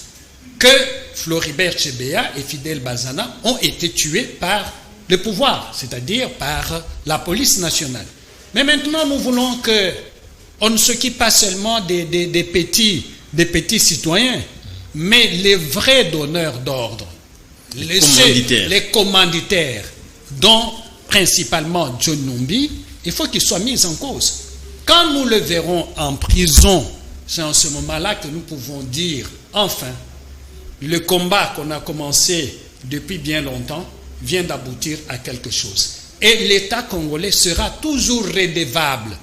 que Floribert Chebeya et Fidèle Bazana ont été tués par le pouvoir, c'est-à-dire par la police nationale. Mais maintenant, nous voulons qu'on ne s'occupe pas seulement des petits citoyens, mais les vrais donneurs d'ordre, les commanditaires, dont principalement John Numbi, il faut qu'ils soient mis en cause. Quand nous le verrons en prison, c'est en ce moment-là que nous pouvons dire, enfin, le combat qu'on a commencé depuis bien longtemps vient d'aboutir à quelque chose. Et l'État congolais sera toujours redevable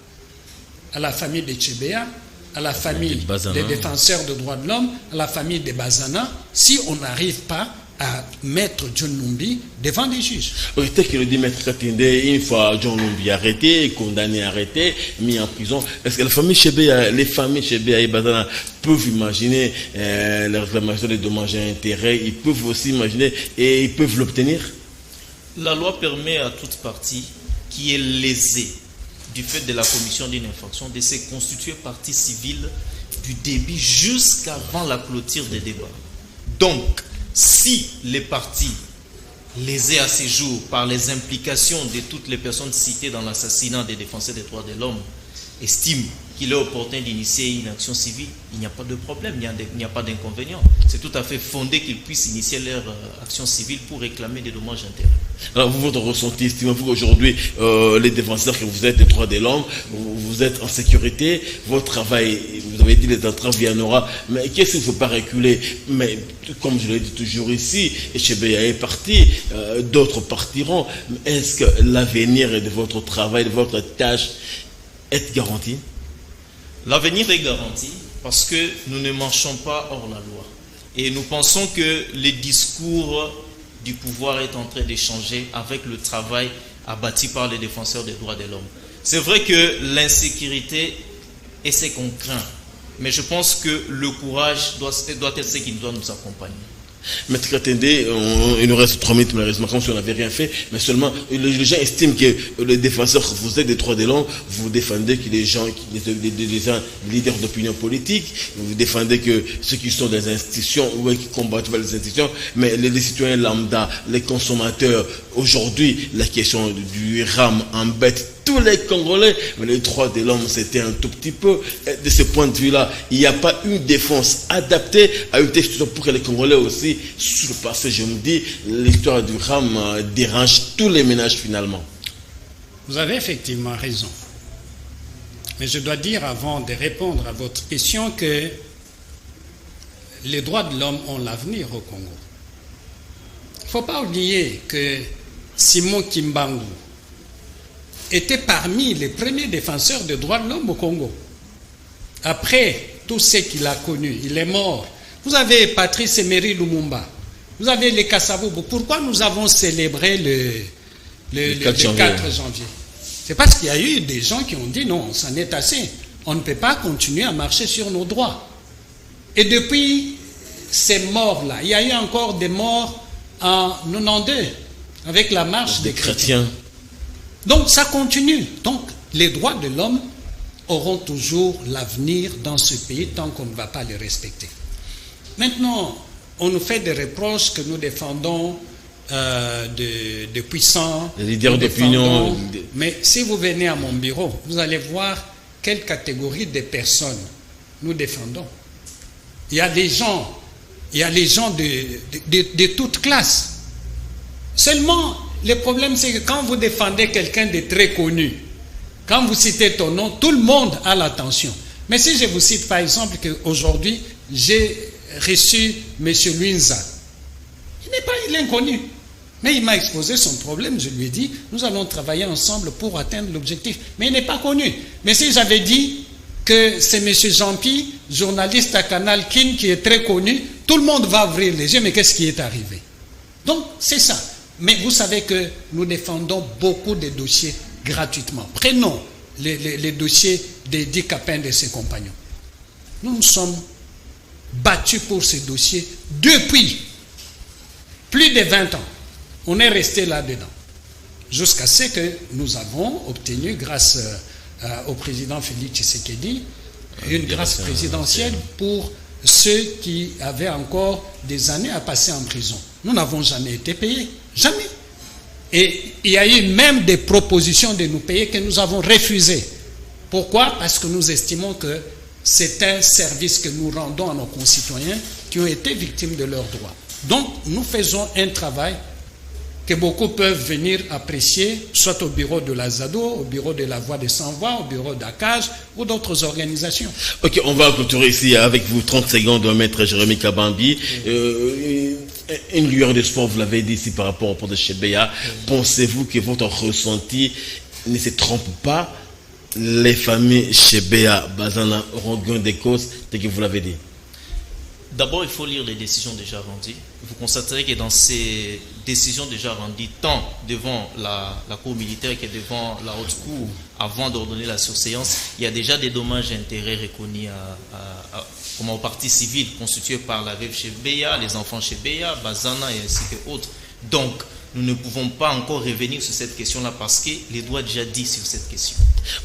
à la famille de Chebeya, à la famille des défenseurs des droits de l'homme, à la famille des Bazana, si on n'arrive pas à mettre John Numbi devant des juges. Oui, tel que le dit Maître Katinde, une fois John Numbi arrêté, condamné, arrêté, mis en prison, est-ce que les familles Chebeya et Bazana peuvent imaginer la réclamation des dommages et intérêts, ils peuvent aussi imaginer et ils peuvent l'obtenir? La loi permet à toute partie qui est lésée du fait de la commission d'une infraction de se constituer partie civile du début jusqu'avant la clôture des débats. Donc, si les parties lésées à ce jour par les implications de toutes les personnes citées dans l'assassinat des défenseurs des droits de l'homme estiment qu'il est opportun d'initier une action civile, il n'y a pas de problème, il n'y a pas d'inconvénient. C'est tout à fait fondé qu'ils puissent initier leur action civile pour réclamer des dommages intérêts. Alors, vous, votre ressenti, estimez-vous qu'aujourd'hui, les défenseurs que vous êtes des droits de l'homme, vous êtes en sécurité, votre travail, vous avez dit les entraves, il y en aura, mais qu'est-ce qu'il ne faut pas reculer? Mais comme je l'ai dit toujours ici, Chebeya est parti, d'autres partiront. Est-ce que l'avenir de votre travail, de votre tâche est garanti? L'avenir est garanti parce que nous ne marchons pas hors la loi. Et nous pensons que les discours du pouvoir est en train d'échanger avec le travail abattu par les défenseurs des droits de l'homme. C'est vrai que l'insécurité est ce qu'on craint, mais je pense que le courage doit être ce qui doit nous accompagner. Maître Katinde, il nous reste 3 minutes malheureusement, comme si on n'avait rien fait, mais seulement les gens estiment que les défenseurs, vous êtes des droits de l'homme, vous défendez que les gens, les leaders d'opinion politique, vous défendez que ceux qui sont des institutions, ou qui combattent les institutions, mais les citoyens lambda, les consommateurs, aujourd'hui, la question du RAM embête tous les Congolais, mais les droits de l'homme, c'était un tout petit peu. De ce point de vue-là, il n'y a pas une défense adaptée à une question pour que les Congolais aussi surpassent. Je me dis, l'histoire du RAM dérange tous les ménages finalement. Vous avez effectivement raison. Mais je dois dire, avant de répondre à votre question, que les droits de l'homme ont l'avenir au Congo. Il ne faut pas oublier que Simon Kimbangu était parmi les premiers défenseurs des droits de l'homme au Congo. Après tout ce qu'il a connu, il est mort. Vous avez Patrice Emery Lumumba, vous avez les Kasavubu. Pourquoi nous avons célébré le 4 janvier? C'est parce qu'il y a eu des gens qui ont dit non, ça en est assez. On ne peut pas continuer à marcher sur nos droits. Et depuis ces morts-là, il y a eu encore des morts en 92 avec la marche des chrétiens. Donc ça continue. Donc les droits de l'homme auront toujours l'avenir dans ce pays tant qu'on ne va pas les respecter. Maintenant, on nous fait des reproches que nous défendons de puissants, les leaders d'opinion. Mais si vous venez à mon bureau, vous allez voir quelle catégorie de personnes nous défendons. Il y a des gens, de toutes classes. Seulement, le problème, c'est que quand vous défendez quelqu'un de très connu, quand vous citez ton nom, tout le monde a l'attention. Mais si je vous cite par exemple qu'aujourd'hui, j'ai reçu M. Luinza, il est inconnu. Mais il m'a exposé son problème, je lui ai dit, nous allons travailler ensemble pour atteindre l'objectif. Mais il n'est pas connu. Mais si j'avais dit que c'est M. Jean-Pierre, journaliste à Canal King, qui est très connu, tout le monde va ouvrir les yeux, mais qu'est-ce qui est arrivé? Donc, c'est ça. Mais vous savez que nous défendons beaucoup de dossiers gratuitement. Prenons les dossiers des 10 Capins de ses compagnons. Nous nous sommes battus pour ces dossiers depuis plus de 20 ans. On est resté là-dedans. Jusqu'à ce que nous avons obtenu, grâce au président Félix Tshisekedi, une grâce présidentielle pour ceux qui avaient encore des années à passer en prison. Nous n'avons jamais été payés. Jamais. Et il y a eu même des propositions de nous payer que nous avons refusées. Pourquoi? Parce que nous estimons que c'est un service que nous rendons à nos concitoyens qui ont été victimes de leurs droits. Donc, nous faisons un travail que beaucoup peuvent venir apprécier, soit au bureau de la ZADO, au bureau de la Voix des Sans-Voix, au bureau d'ACAJ ou d'autres organisations. Ok, on va clôturer ici avec vous 30 secondes, maître Jérémy Kabambi. Une lueur d'espoir, vous l'avez dit ici par rapport au port de Chebeya. Pensez-vous que votre ressenti ne se trompe pas? Les familles Chebeya, Bazana auront gain des causes, tel que vous l'avez dit. D'abord, il faut lire les décisions déjà rendues. Vous constaterez que dans ces décisions déjà rendues, tant devant la Cour militaire que devant la Haute Cour, avant d'ordonner la surséance, il y a déjà des dommages et intérêts reconnus aux parties civiles constituées par la veuve Chebeya, les enfants Chebeya, Bazana et ainsi que autres. Donc, nous ne pouvons pas encore revenir sur cette question-là parce que les droits déjà dit sur cette question.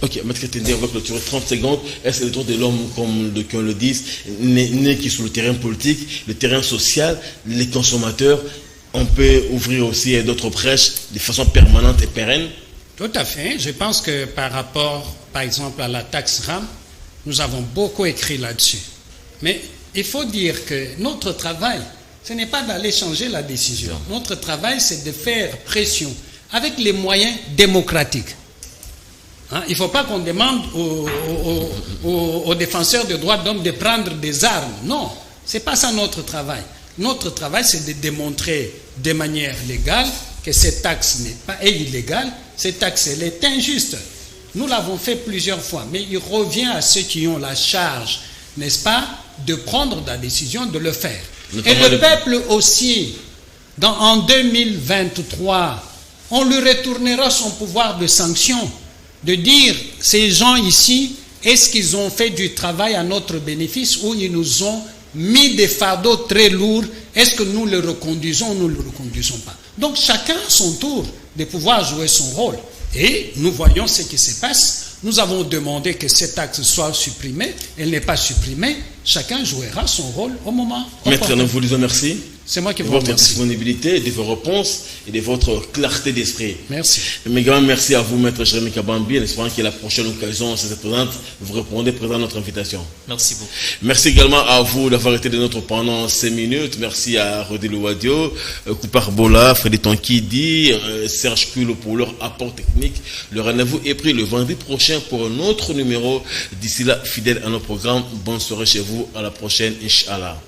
Ok, Maître Ketendi, on va clôturer 30 secondes. Est-ce que les droits de l'homme, comme d'aucuns le disent, n'est que sur le terrain politique, le terrain social, les consommateurs, on peut ouvrir aussi d'autres brèches de façon permanente et pérenne? Tout à fait. Je pense que par rapport, par exemple, à la taxe RAM, nous avons beaucoup écrit là-dessus. Mais il faut dire que notre travail, ce n'est pas d'aller changer la décision. Notre travail, c'est de faire pression avec les moyens démocratiques. Hein? Il ne faut pas qu'on demande aux défenseurs des droits de l'homme de prendre des armes. Non, ce n'est pas ça notre travail. Notre travail, c'est de démontrer de manière légale que cette taxe n'est pas illégale, cette taxe elle est injuste. Nous l'avons fait plusieurs fois, mais il revient à ceux qui ont la charge, n'est-ce pas, de prendre la décision de le faire. Et le peuple aussi, en 2023, on lui retournera son pouvoir de sanction, de dire, ces gens ici, est-ce qu'ils ont fait du travail à notre bénéfice ou ils nous ont mis des fardeaux très lourds, est-ce que nous le reconduisons ou nous ne le reconduisons pas? Donc chacun a son tour de pouvoir jouer son rôle. Et nous voyons ce qui se passe. Nous avons demandé que cette taxe soit supprimée. Elle n'est pas supprimée. Chacun jouera son rôle au moment. Maître, nous vous disons merci. C'est moi qui vous remercie. De remercie. votre disponibilité, de vos réponses et de votre clarté d'esprit. Merci. Mais grand merci à vous, Maître Jérémy Kabambi, en espérant que la prochaine occasion se présente, vous répondez présent à notre invitation. Merci beaucoup. Merci également à vous d'avoir été de notre pendant 5 minutes. Merci à Rodé Louadio, Koupar Bola, Frédéric Tonkidi, Serge Kulo pour leur apport technique. Le rendez-vous est pris le vendredi prochain pour un autre numéro. D'ici là, fidèle à nos programmes, bonne soirée chez vous. À la prochaine, Inch'Allah.